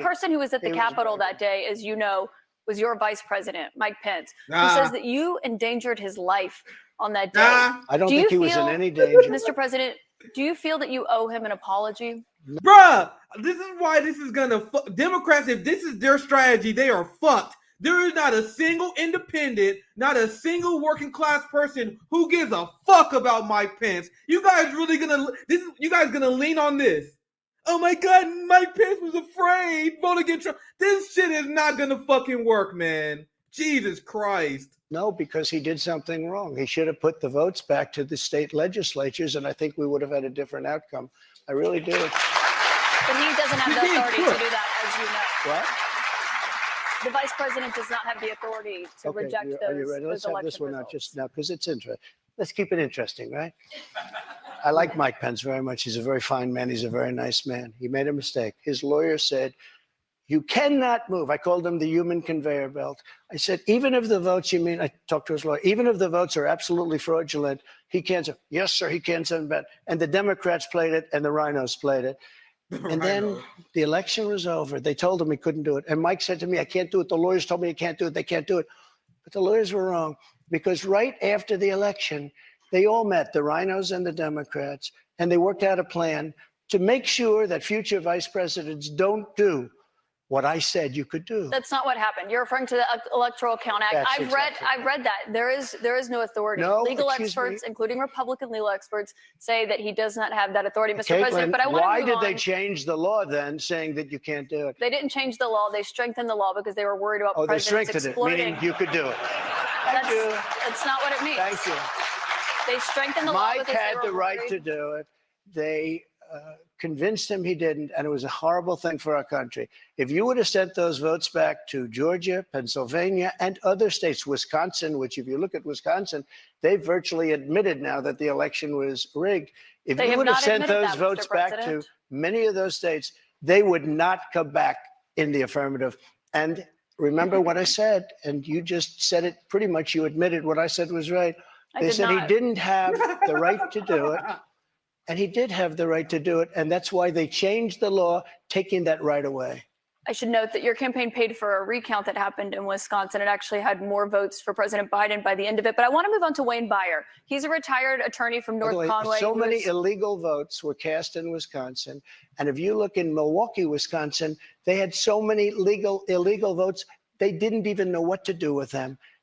person who was at the Capitol that day, as you know, was your vice president, Mike Pence, who says that you endangered his life on that day. I don't think he was in any danger. Mr. President, do you feel that you owe him an apology? Bruh, this is why this is gonna Democrats, if this is their strategy, they are fucked. There is not a single independent, not a single working class person who gives a fuck about Mike Pence. You guys really you guys gonna lean on this? Oh my God, Mike Pence was afraid, vote against Trump. This shit is not gonna fucking work, man. Jesus Christ. No, because he did something wrong. He should have put the votes back to the state legislatures, and I think we would have had a different outcome. I really do. But he doesn't have the authority to do that, as you know. What? The vice president does not have the authority to reject those. Are you ready? Let's have this one results. out just now because it's interesting. Let's keep it interesting, right? I like Mike Pence very much. He's a very fine man. He's a very nice man. He made a mistake. His lawyer said, you cannot move. I called him the human conveyor belt. I said, even if the votes, I talked to his lawyer, even if the votes are absolutely fraudulent, he can't say, yes, sir, he can't send back. And the Democrats played it and the rhinos played it. And then the election was over. They told him he couldn't do it. And Mike said to me, I can't do it. The lawyers told me I can't do it. They can't do it. But the lawyers were wrong because right after the election, they all met, the rhinos and the Democrats, and they worked out a plan to make sure that future vice presidents don't do what I said you could do. That's not what happened. You're referring to the Electoral Count Act. I've read that. There is no authority. No, legal experts, including Republican legal experts, say that he does not have that authority, Mr. Caitlin, President. But I want to why move did on. they change the law then, saying that you can't do it? They didn't change the law. They strengthened the law because they were worried about they presidents strengthened exploiting. it, meaning you could do it. That's not what it means. Thank you. They strengthened the law Mike because had they were the right worried. to do it. They convinced him he didn't, and it was a horrible thing for our country. If you would have sent those votes back to Georgia, Pennsylvania, and other states, Wisconsin, which if you look at Wisconsin, they virtually admitted now that the election was rigged. If you would have sent those votes back to many of those states, they would not come back in the affirmative. And remember what I said, and you just said it pretty much, you admitted what I said was right. They said he didn't have the right to do it. And he did have the right to do it. And that's why they changed the law, taking that right away. I should note that your campaign paid for a recount that happened in Wisconsin. It actually had more votes for President Biden by the end of it. But I want to move on to Wayne Beyer. He's a retired attorney from North Conway. So many illegal votes were cast in Wisconsin. And if you look in Milwaukee, Wisconsin, they had so many illegal votes, they didn't even know what to do with them.